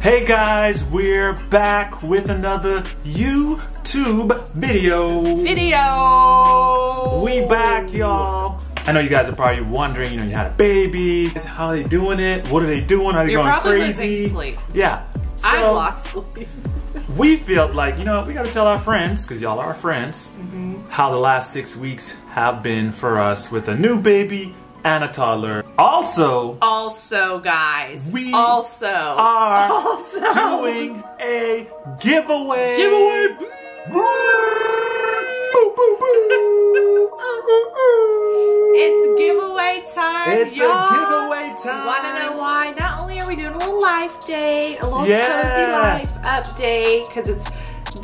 Hey guys, we're back with another YouTube video. We back, y'all. I know you guys are probably wondering, you had a baby. How are they doing it? What are they doing? Are they going crazy? You're probably losing sleep. Yeah. So, I've lost sleep. We felt like, we gotta tell our friends, because y'all are our friends, how the last 6 weeks have been for us with a new baby and a toddler. Also, guys, we are doing a giveaway. It's giveaway time. It's a giveaway time. Wanna know why? Not only are we doing a little life day, a little cozy life update, because it's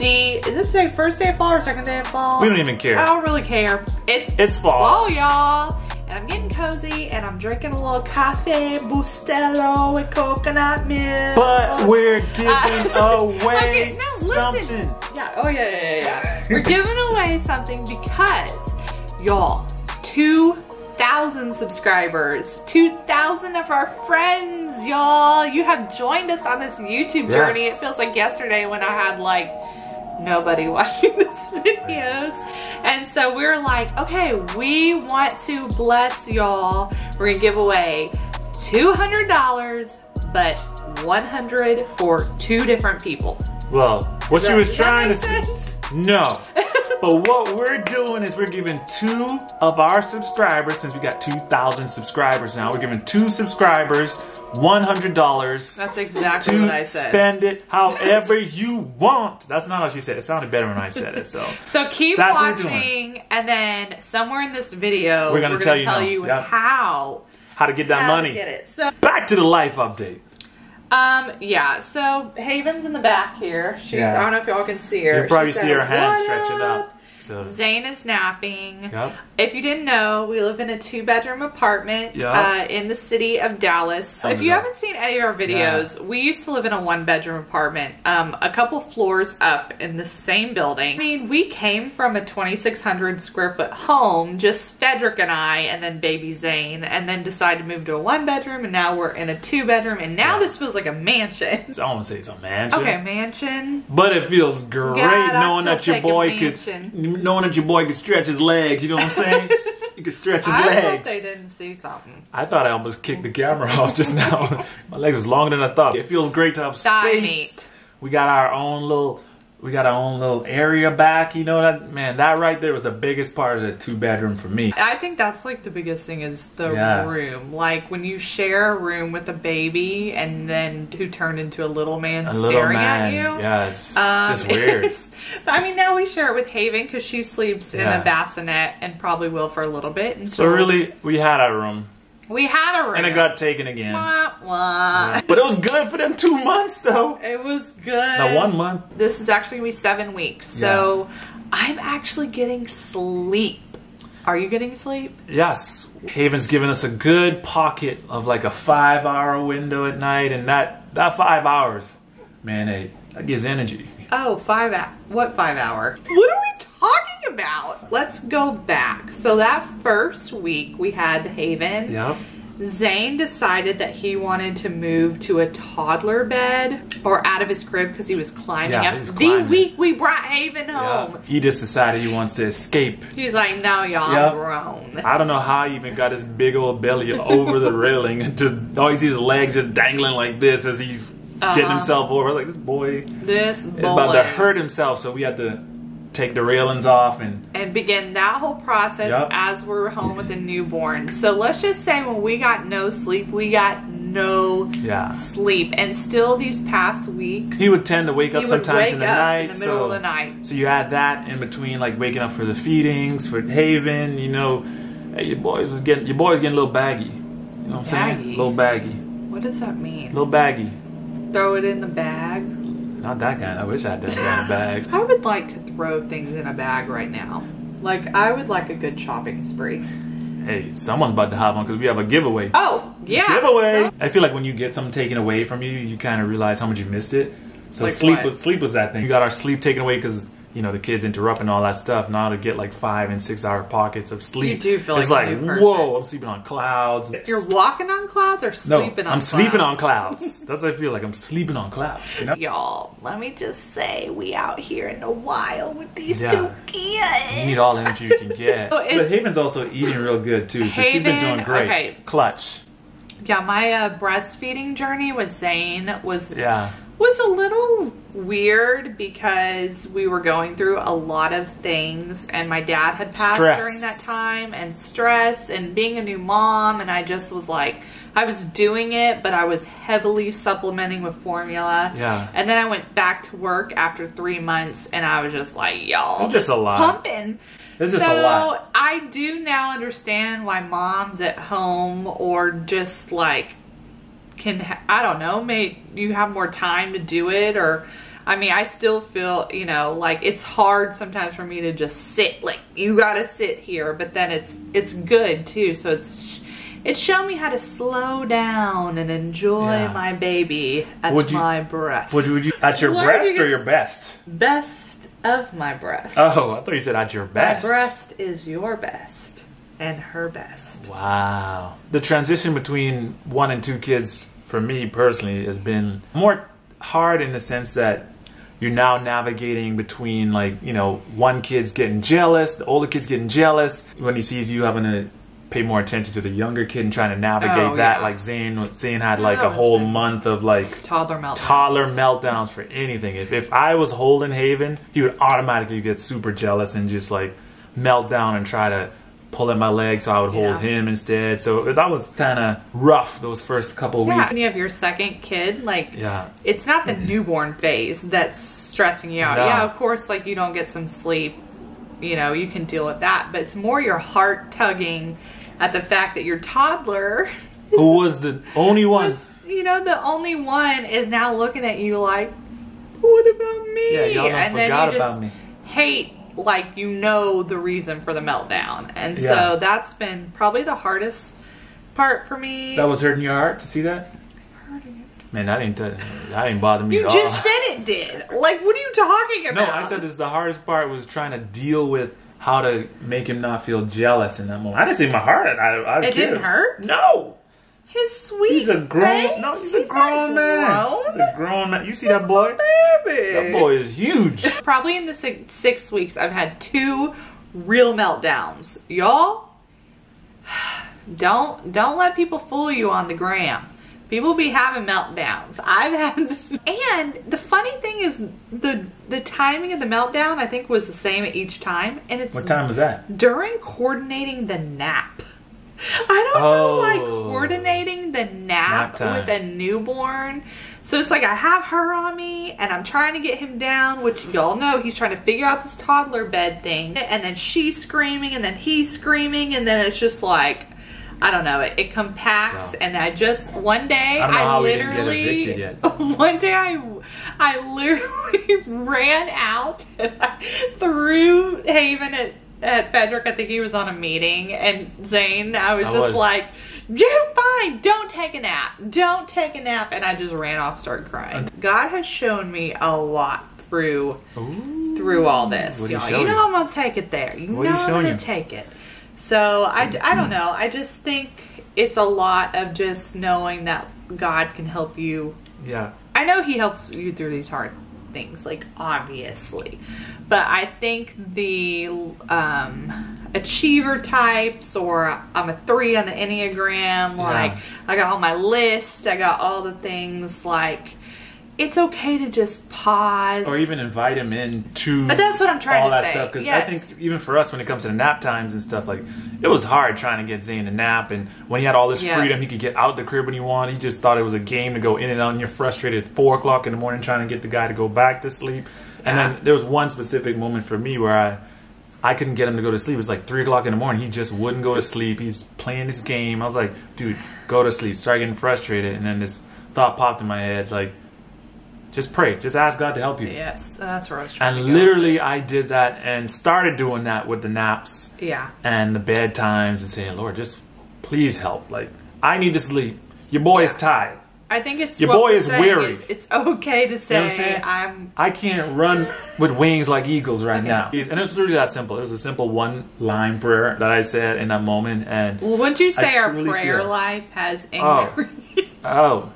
is it today first day of fall or second day of fall? We don't even care. I don't really care. It's fall, y'all. And I'm getting cozy and I'm drinking a little cafe bustelo with coconut milk. But we're giving away something. Yeah, We're giving away something because, y'all, 2,000 subscribers, 2,000 of our friends, y'all. You have joined us on this YouTube journey. It feels like yesterday when I had like nobody watching these videos. And so we're like, okay, we want to bless y'all. We're gonna give away $200, but 100 for 2 different people. Well, what she was trying to say. Sense? No. But what we're doing is we're giving 2 of our subscribers, since we got 2,000 subscribers now, we're giving 2 subscribers $100. That's exactly what I said. Spend it however you want. That's not how she said it. It sounded better when I said it. So keep watching, and then somewhere in this video, we're gonna tell you how to get that money. To get it. So back to the life update. Yeah, so Haven's in the back here. She's, I don't know if y'all can see her. You'll probably see her hand stretching up. So. Zane is napping. Yep. If you didn't know, we live in a 2-bedroom apartment in the city of Dallas. If you haven't seen any of our videos, we used to live in a 1-bedroom apartment a couple floors up in the same building. I mean, we came from a 2,600 square foot home, just Fedrick and I, and then baby Zane, and then decided to move to a 1-bedroom, and now we're in a 2-bedroom, and now this feels like a mansion. I don't want to say it's a mansion. Okay, mansion. But it feels great knowing that your boy could stretch his legs, you know what I'm saying? You could stretch his legs. I hope they didn't see something. I thought I almost kicked the camera off just now. My legs is longer than I thought. It feels great to have space. We got our own little area back, that right there was the biggest part of the 2-bedroom for me. I think that's like the biggest thing is the room. Like when you share a room with a baby and then who turned into a little man staring at you. Yeah, it's just weird. I mean, now we share it with Haven because she sleeps in a bassinet and probably will for a little bit. So really, we had our room. We had a room. And it got taken again. Wah, wah. Yeah. But it was good for them 2 months, though. It was good. The 1 month. This is actually going to be 7 weeks. So I'm actually getting sleep. Are you getting sleep? Yes. Haven's giving us a good pocket of like a 5-hour window at night. And that 5 hours, man, that gives energy. Oh, 5 hours. What 5 hour? What are we talking about? Let's go back. So that first week we had Haven. Yep. Zane decided that he wanted to move to a toddler bed or out of his crib because he was climbing up. The week we brought Haven home. He just decided he wants to escape. He's like, no, y'all, I'm grown. I don't know how he even got his big old belly over the railing and just all you see his legs just dangling like this as he's getting himself over. Like, this boy is about to hurt himself, so we had to take the railings off and begin that whole process as we're home with a newborn. So let's just say when we got no sleep, we got no sleep. And still these past weeks, he would tend to wake up sometimes in the night. In the middle of the night. So you had that in between, like waking up for the feedings, for Haven, hey, your boy's getting a little baggy. You know what I'm saying? A little baggy. What does that mean? A little baggy. Throw it in the bag? Not that kind. I wish I had that kind of bag. I would like to throw things in a bag right now. Like, I would like a good shopping spree. Hey, someone's about to hop on because we have a giveaway. Oh, yeah. Giveaway! I feel like when you get something taken away from you, you kind of realize how much you missed it. So like sleep was that thing. We got our sleep taken away because you know, the kids interrupting all that stuff. Now to get like 5 and 6 hour pockets of sleep. You do feel it's like a new person. Whoa, I'm sleeping on clouds. You're walking on clouds or sleeping on clouds? I'm sleeping on clouds. That's what I feel like. I'm sleeping on clouds. You know? Y'all, let me just say, we out here in the wild with these 2 kids. You need all the energy you can get. But Haven's also eating real good too. So she's been doing great. Okay. Clutch. Yeah, my breastfeeding journey with Zane was a little weird because we were going through a lot of things, and my dad had passed during that time, and stress and being a new mom, and I just was like, I was doing it, but I was heavily supplementing with formula. Yeah. And then I went back to work after 3 months, and I was just like, y'all, just a lot. Pumping. It's just a lot. So I do now understand why moms at home or just like I don't know, you have more time to do it, or I mean, I still feel, you know, like it's hard sometimes for me to just sit, like you gotta sit here, but then it's good too. So it's shown me how to slow down and enjoy my baby at my breast. Would you at your breast or your best? Best of my breast. Oh, I thought you said at your best. My breast is your best and her best. Wow. The transition between 1 and 2 kids for me personally has been more hard in the sense that you're now navigating between, like, you know, one kid's getting jealous, the older kid's getting jealous when he sees you having to pay more attention to the younger kid and trying to navigate that. Like Zane had like a whole month of like toddler meltdowns for anything. If I was holding Haven, he would automatically get super jealous and just like melt down and try to pull at my leg, so I would hold him instead. So that was kind of rough those first couple of weeks. When you have your second kid, like it's not the newborn phase that's stressing you out. Yeah, of course, like you don't get some sleep, you know, you can deal with that, but it's more your heart tugging at the fact that your toddler, who was the only one, the only one, is now looking at you like, what about me? Yeah, y'all and forgot then you about me. Hate, like, the reason for the meltdown. And so that's been probably the hardest part for me. That was hurting your heart to see that? Hurting it. Man, that didn't bother me at all. You just said it did. Like, what are you talking about? No, I said the hardest part was trying to deal with how to make him not feel jealous in that moment. I didn't see my heart. It didn't hurt? No. His sweet He's a grown man. He's a grown man. You see that boy? Baby. That boy is huge. Probably in the 6 weeks, I've had 2 real meltdowns. Y'all, don't let people fool you on the gram. People be having meltdowns. I've had, and the funny thing is the timing of the meltdown, I think, was the same each time. And it's what time was that? During coordinating the nap. I don't know, like coordinating the nap with a newborn. So it's like I have her on me and I'm trying to get him down, which y'all know he's trying to figure out this toddler bed thing. And then she's screaming and then he's screaming, and then it's just like, I don't know, it compacts. And I just, one day, I literally ran out and I threw Haven at Fedrick. I think he was on a meeting, and Zane, I was like, you're fine, don't take a nap, and I just ran off, started crying. God has shown me a lot through all this, y'all. You know I'm gonna take it there. You know I'm gonna take it. So I don't know, I just think it's a lot of just knowing that God can help you. Yeah, I know he helps you through these hard things, like, obviously, but I think the achiever types, or I'm a 3 on the Enneagram, like I got all my lists, I got all the things, like it's okay to just pause, or even invite him in to. But that's what I'm trying to say. Stuff, because I think even for us, when it comes to the nap times and stuff, like it was hard trying to get Zane to nap, and when he had all this freedom, he could get out the crib when he wanted. He just thought it was a game to go in and out, and you're frustrated at 4 o'clock in the morning trying to get the guy to go back to sleep. And then there was one specific moment for me where I couldn't get him to go to sleep. It was like 3 o'clock in the morning. He just wouldn't go to sleep. He's playing his game. I was like, dude, go to sleep. Started getting frustrated, and then this thought popped in my head, like, just pray. Just ask God to help you. Yes, that's where I was trying to go. And literally, I did that and started doing that with the naps and the bedtimes, and saying, Lord, just please help. Like, I need to sleep. Your boy is tired. I think it's your boy is weary. It's okay to say, you know I can't run with wings like eagles right now. And it's literally that simple. It was a simple one-line prayer that I said in that moment. And wouldn't you say our prayer life has increased? Oh.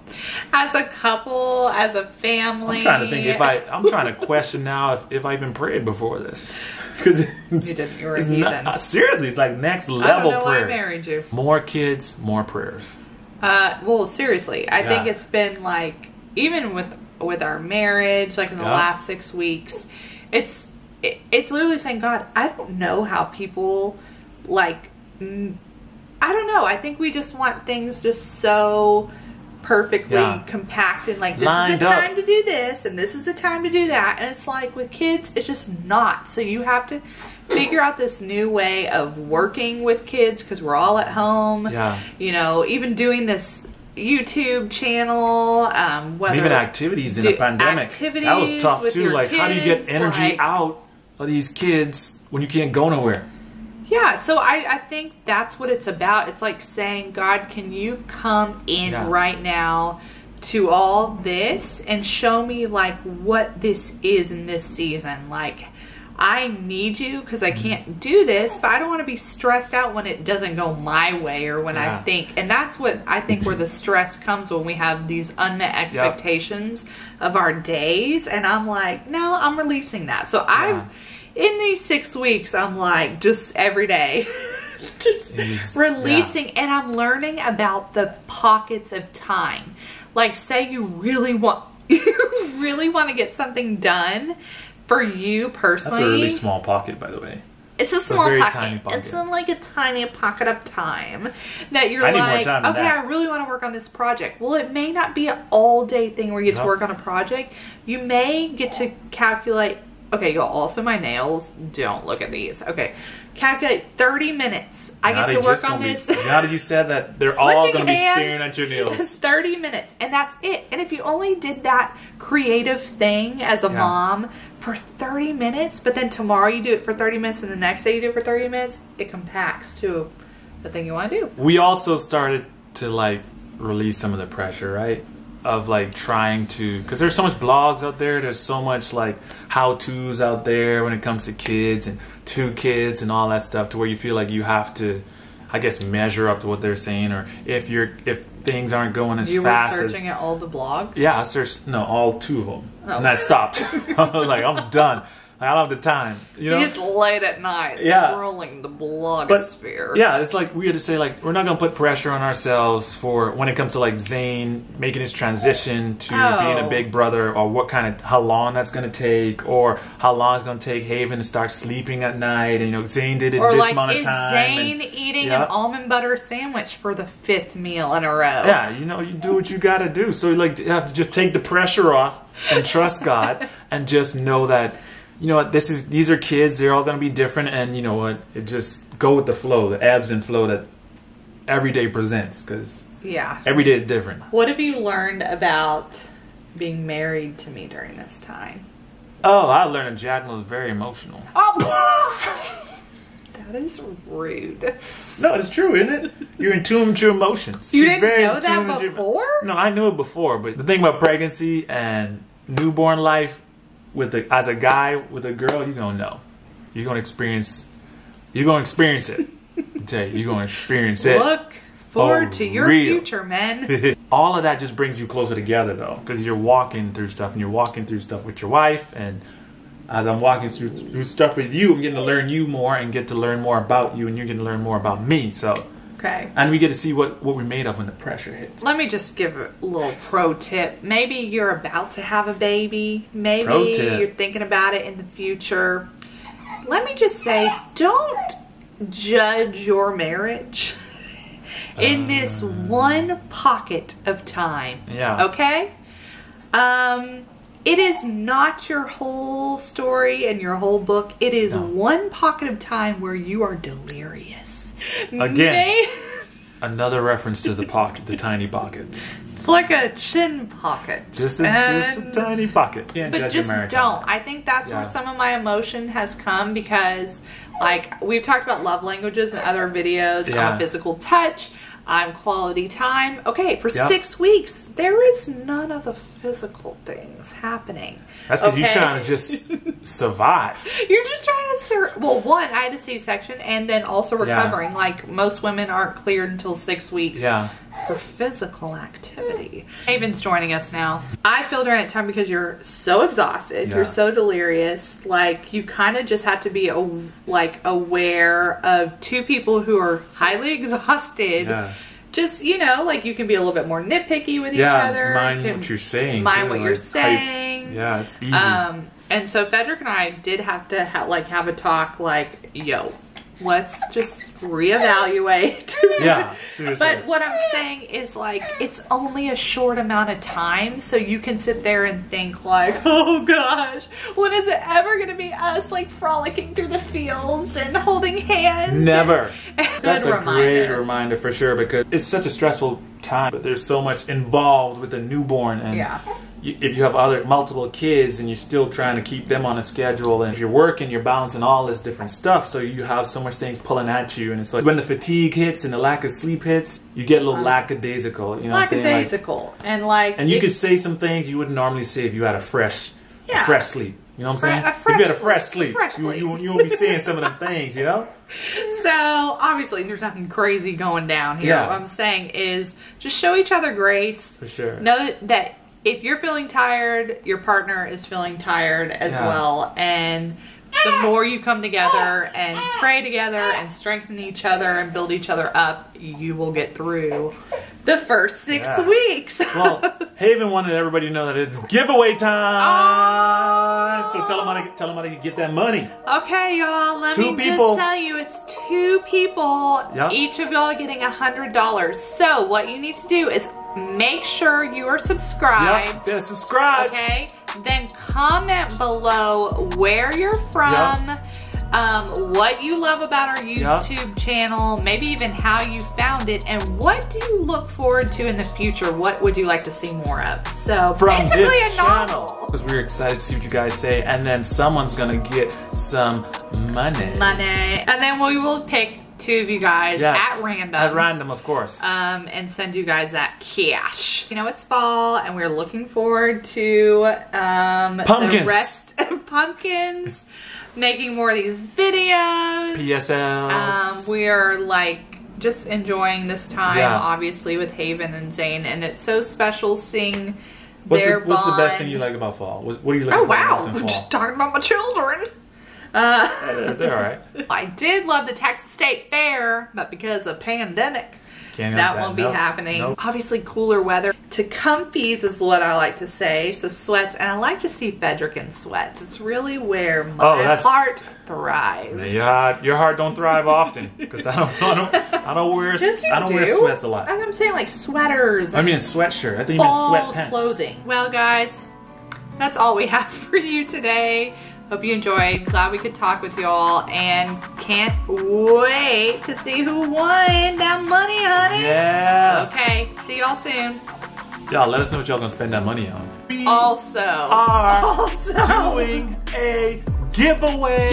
As a couple, as a family. I'm trying to think I'm trying to question now if I even prayed before this. Because you didn't. You were a heathen. Seriously, it's like next level prayers. I don't know prayers. why I married you. More kids, more prayers. Well, seriously, I think it's been like, even with our marriage, like in the last 6 weeks, it's literally saying, God, I don't know how people like. I don't know. I think we just want things just so perfectly compacted. Like, this is the time to do this, and this is the time to do that. And it's like, with kids, it's just not. So you have to figure out this new way of working with kids, because we're all at home. Yeah. You know, even doing this YouTube channel. Even activities in a pandemic. That was tough, too. Like, how do you get energy out of these kids when you can't go nowhere? Yeah, so I think that's what it's about. It's like saying, God, can you come in right now to all this and show me like what this is in this season? Like, I need you because I can't do this, but I don't want to be stressed out when it doesn't go my way or when I think. And that's what I think where the stress comes, when we have these unmet expectations of our days. And I'm like, no, I'm releasing that. So in these 6 weeks, I'm like, just every day, just releasing. And I'm learning about the pockets of time. Like, say you really want to get something done for you personally. That's a really small pocket, by the way. It's a small pocket. It's like a tiny pocket of time that you're like, okay, I really want to work on this project. Well, it may not be an all-day thing where you get to work on a project. You may get to calculate. Okay, y'all, also my nails. Don't look at these. Okay, calculate 30 minutes. I get to work on this. Now that you said that, they're all going to be staring at your nails. 30 minutes, and that's it. And if you only did that creative thing as a mom for 30 minutes, but then tomorrow you do it for 30 minutes, and the next day you do it for 30 minutes, it compacts to the thing you want to do. We also started to, like, release some of the pressure, right? Of like trying to, because there's so much blogs out there, there's so much like how-tos out there when it comes to kids and 2 kids and all that stuff, to where you feel like you have to, I guess, measure up to what they're saying, or if things aren't going as fast as... You were searching at all the blogs? Yeah, I searched, all 2 of them. Oh. And I stopped. I was like, I'm done. I don't have the time. You know? He's late at night scrolling the blogosphere. But, it's like we had to say, like, we're not going to put pressure on ourselves for when it comes to like Zane making his transition to being a big brother, or how long that's going to take, or how long it's going to take Haven to start sleeping at night. And Zane did it this amount of time. Or like, is Zane eating an almond butter sandwich for the 5th meal in a row? Yeah, you do what you got to do. So you have to just take the pressure off and trust God and just know that, you know what, these are kids, they're all going to be different, and you know what, it just go with the flow, the ebbs and flow that every day presents, because every day is different. What have you learned about being married to me during this time? Oh, I learned that Jaclyn was very emotional. Oh, that is rude. No, it's true, isn't it? You're in tune with your emotions. You didn't know that before? No, I knew it before, but the thing about pregnancy and newborn life, as a guy with a girl, you're gonna know. You're gonna experience it. I tell you, you're gonna experience it. Look forward to your future, men. All of that just brings you closer together, though, because you're walking through stuff, and you're walking through stuff with your wife. And as I'm walking through stuff with you, I'm getting to learn you more and get to learn more about you, and you're getting to learn more about me. So. Okay. And we get to see what we're made of when the pressure hits. Let me just give a little pro tip. Maybe you're about to have a baby. Maybe you're thinking about it in the future. Let me just say, don't judge your marriage in this one pocket of time. Yeah. Okay? It is not your whole story and your whole book. It is one pocket of time where you are delirious. Again, another reference to the tiny pockets. It's like a chin pocket. Just a tiny pocket. Can't but just don't. I think that's where some of my emotion has come, because, like, we've talked about love languages in other videos. I'm a physical touch. quality time. Okay, for 6 weeks, there is none of the physical things happening. That's because you're trying to just survive. You're just trying to well, one, I had a C-section, and then also recovering. Like, most women aren't cleared until 6 weeks for physical activity. Haven's joining us now. I feel during that time, because you're so exhausted, you're so delirious, like, you kind of just have to be aware of two people who are highly exhausted. Just, you know, like, you can be a little bit more nitpicky with each other. Mind what you're saying. Mind what you're saying. It's easy. And so Fedrick and I did have to have a talk, like, yo, let's just reevaluate. Seriously. But what I'm saying is, like, it's only a short amount of time, so you can sit there and think, like, oh gosh, when is it ever going to be us, like, frolicking through the fields and holding hands? Never. That's a great reminder for sure, because it's such a stressful time, but there's so much involved with the newborn, and if you have multiple kids and you're still trying to keep them on a schedule, and if you're working, you're balancing all this different stuff, so you have so much things pulling at you, and it's like when the fatigue hits and the lack of sleep hits, you get a little lackadaisical, you know what I'm saying? Lackadaisical. And you could say some things you wouldn't normally say if you had a fresh sleep. You know what I'm saying? If you had a fresh sleep, you won't be saying some of them things, you know? So, obviously, there's nothing crazy going down here. What I'm saying is, just show each other grace. For sure. Know that if you're feeling tired, your partner is feeling tired as well. And the more you come together and pray together and strengthen each other and build each other up, you will get through the first 6 weeks. Well, Haven wanted everybody to know that it's giveaway time. So tell them how to get that money. Okay, y'all. Let me just tell you, it's 2 people. Each of y'all getting $100. So what you need to do is make sure you are subscribed. Subscribe. Okay. Then comment below where you're from, what you love about our YouTube channel, maybe even how you found it, and what do you look forward to in the future? What would you like to see more of? So from basically this a novel. Because we're excited to see what you guys say, and then someone's gonna get some money. And then we will pick 2 of you guys at random. At random, of course. And send you guys that cash. You know, it's fall, and we're looking forward to pumpkins. The rest of pumpkins. Making more of these videos. PSLs. We're like just enjoying this time, obviously, with Haven and Zane, and it's so special seeing their bond. What's the best thing you like about fall? What do you like about fall? We're just talking about my children. They're alright. I did love the Texas State Fair, but because of pandemic, that won't be happening. Obviously, cooler weather. To comfies is what I like to say. So sweats, and I like to see Fedrick in sweats. It's really where my heart thrives. Yeah, your heart don't thrive often because I don't wear sweats a lot. As I'm saying, like sweaters. I mean a sweatshirt. I think you meant sweatpants. Clothing. Well, guys, that's all we have for you today. Hope you enjoyed. Glad we could talk with y'all, and can't wait to see who won that money, honey. Yeah. Okay, see y'all soon. Y'all, let us know what y'all gonna spend that money on. We also are doing a giveaway.